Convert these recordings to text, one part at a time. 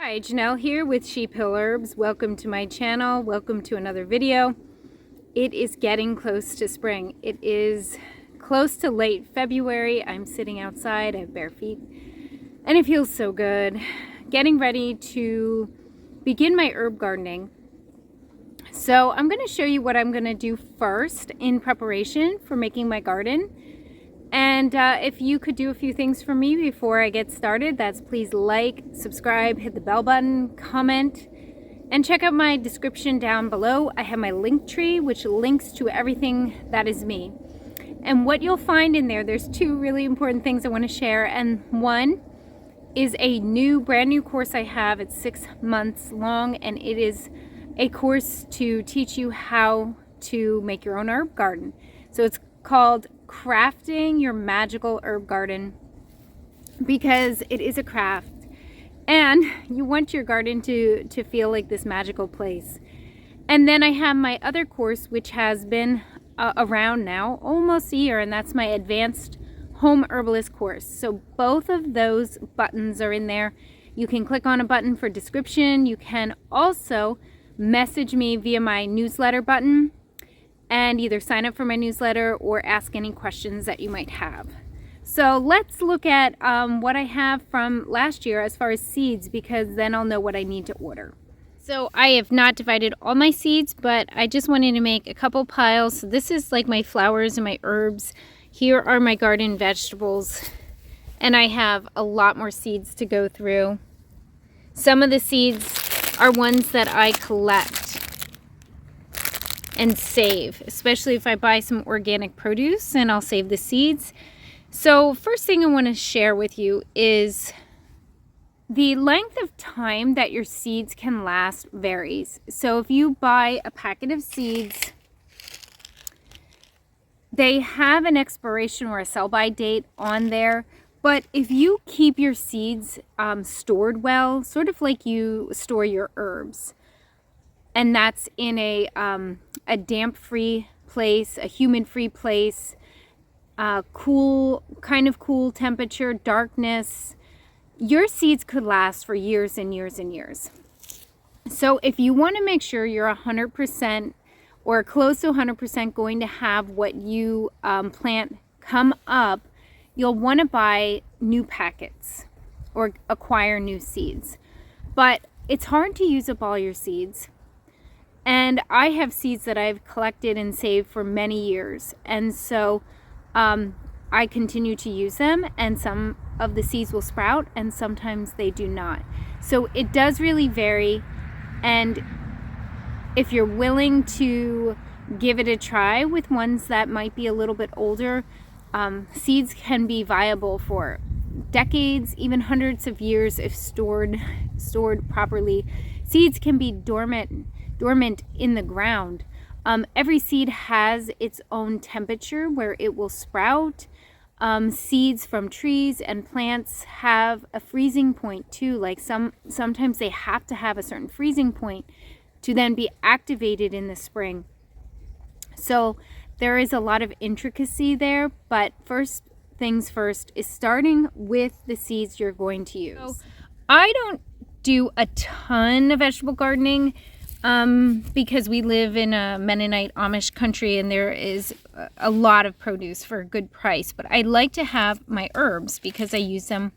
Hi, Janelle here with Sheep Hill Herbs. Welcome to my channel. Welcome to another video. It is getting close to spring. It is close to late February. I'm sitting outside. I have bare feet and it feels so good. Getting ready to begin my herb gardening. So I'm going to show you what I'm going to do first in preparation for making my garden. And if you could do a few things for me before I get started, that's please like, subscribe, hit the bell button, comment, and check out my description down below. I have my link tree, which links to everything that is me. And what you'll find in there, there's two really important things I want to share. And one is a brand new course I have. It's 6 months long, and it is a course to teach you how to make your own herb garden. So it's called Crafting Your Magical Herb Garden, because it is a craft and you want your garden to feel like this magical place. And then I have my other course, which has been around now almost a year, and that's my Advanced Home Herbalist course. So both of those buttons are in there. You can click on a button for description. You can also message me via my newsletter button and either sign up for my newsletter or ask any questions that you might have. So let's look at what I have from last year as far as seeds, because then I'll know what I need to order. So I have not divided all my seeds, but I just wanted to make a couple piles. So this is like my flowers and my herbs. Here are my garden vegetables, and I have a lot more seeds to go through. Some of the seeds are ones that I collect and save, especially if I buy some organic produce, and I'll save the seeds. So first thing I want to share with you is the length of time that your seeds can last varies. So if you buy a packet of seeds, they have an expiration or a sell-by date on there. But if you keep your seeds stored well, sort of like you store your herbs, and that's in a damp-free place, a humid-free place, cool temperature, darkness, your seeds could last for years and years and years. So if you want to make sure you're 100% or close to 100% going to have what you plant come up, you'll want to buy new packets or acquire new seeds. But it's hard to use up all your seeds. And I have seeds that I've collected and saved for many years. And so I continue to use them, and some of the seeds will sprout and sometimes they do not. So it does really vary. And if you're willing to give it a try with ones that might be a little bit older, seeds can be viable for decades, even hundreds of years if stored properly. Seeds can be dormant in the ground. Every seed has its own temperature where it will sprout. Seeds from trees and plants have a freezing point too. Like sometimes they have to have a certain freezing point to then be activated in the spring. So there is a lot of intricacy there, but first things first is starting with the seeds you're going to use. So I don't do a ton of vegetable gardening because we live in a Mennonite Amish country and there is a lot of produce for a good price. But I like to have my herbs because I use them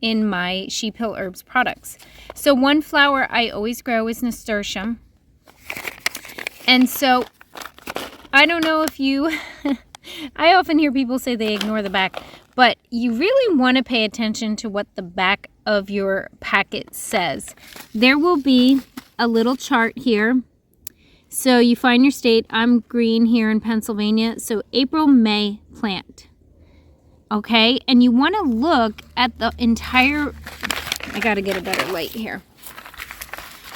in my Sheep Hill Herbs products. So one flower I always grow is nasturtium. And so I don't know if you, I often hear people say they ignore the back, but you really want to pay attention to what the back of your packet says. There will be a little chart here. So you find your state. I'm green here in Pennsylvania. So April, May plant. Okay. And you want to look at the entire, I got to get a better light here.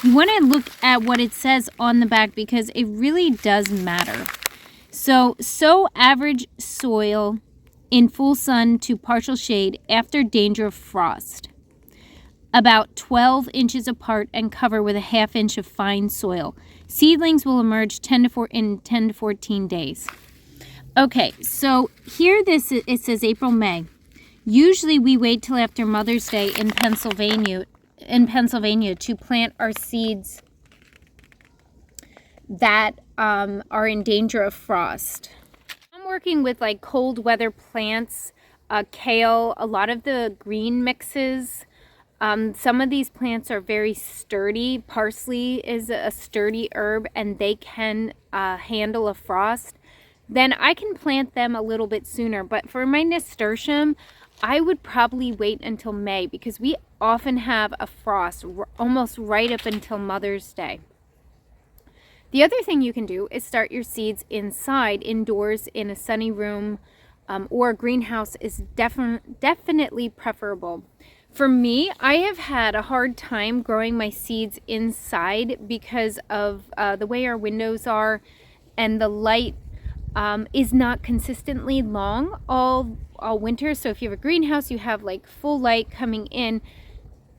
You want to look at what it says on the back because it really does matter. So average soil in full sun to partial shade after danger of frost. About 12 inches apart and cover with a ½ inch of fine soil. Seedlings will emerge in 10 to 14 days. Okay, so here it says April, May. Usually we wait till after Mother's Day in Pennsylvania in Pennsylvania to plant our seeds that are in danger of frost. I'm working with like cold weather plants, kale, a lot of the green mixes. Some of these plants are very sturdy. Parsley is a sturdy herb and they can handle a frost. Then I can plant them a little bit sooner. But for my nasturtium, I would probably wait until May because we often have a frost almost right up until Mother's Day. The other thing you can do is start your seeds inside, indoors, in a sunny room, or a greenhouse is definitely preferable. For me, I have had a hard time growing my seeds inside because of the way our windows are, and the light is not consistently long all winter. So if you have a greenhouse, you have like full light coming in.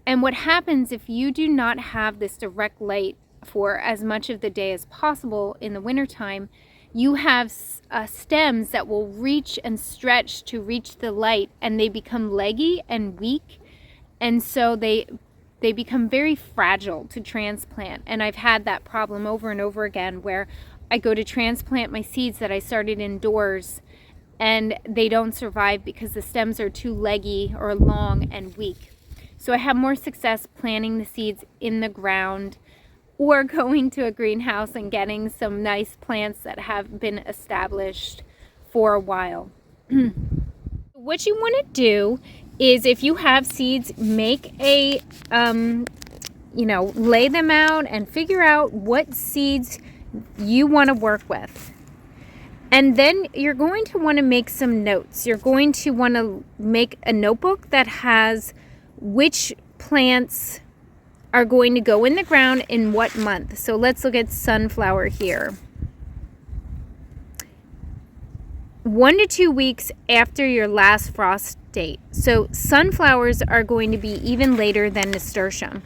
And what happens if you do not have this direct light for as much of the day as possible in the wintertime, you have stems that will reach and stretch to reach the light, and they become leggy and weak, and so they become very fragile to transplant. And I've had that problem over and over again where I go to transplant my seeds that I started indoors and they don't survive because the stems are too leggy or long and weak. So I have more success planting the seeds in the ground or going to a greenhouse and getting some nice plants that have been established for a while. What you want to do is, if you have seeds, make a, lay them out and figure out what seeds you want to work with. And then you're going to want to make some notes. You're going to want to make a notebook that has which plants are going to go in the ground in what month. So let's look at sunflower here. 1 to 2 weeks after your last frost date. So sunflowers are going to be even later than nasturtium.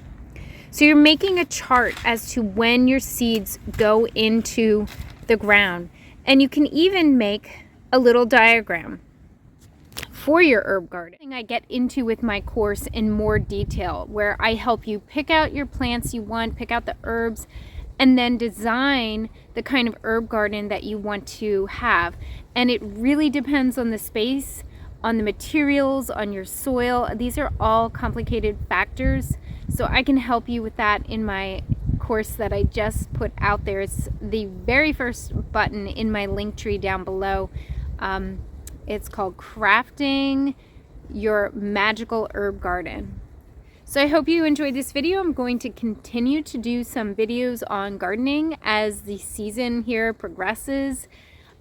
So you're making a chart as to when your seeds go into the ground. And you can even make a little diagram for your herb garden. I get into with my course in more detail, where I help you pick out your plants you want, pick out the herbs, and then design the kind of herb garden that you want to have. And it really depends on the space, on the materials, on your soil. These are all complicated factors. So I can help you with that in my course that I just put out there. It's the very first button in my link tree down below. It's called Crafting Your Magical Herb Garden. So I hope you enjoyed this video. I'm going to continue to do some videos on gardening as the season here progresses.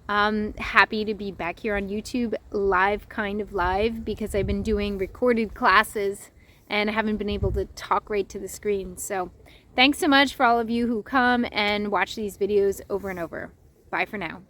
Happy to be back here on YouTube live, kind of live, because I've been doing recorded classes and I haven't been able to talk right to the screen. So thanks so much for all of you who come and watch these videos over and over. Bye for now.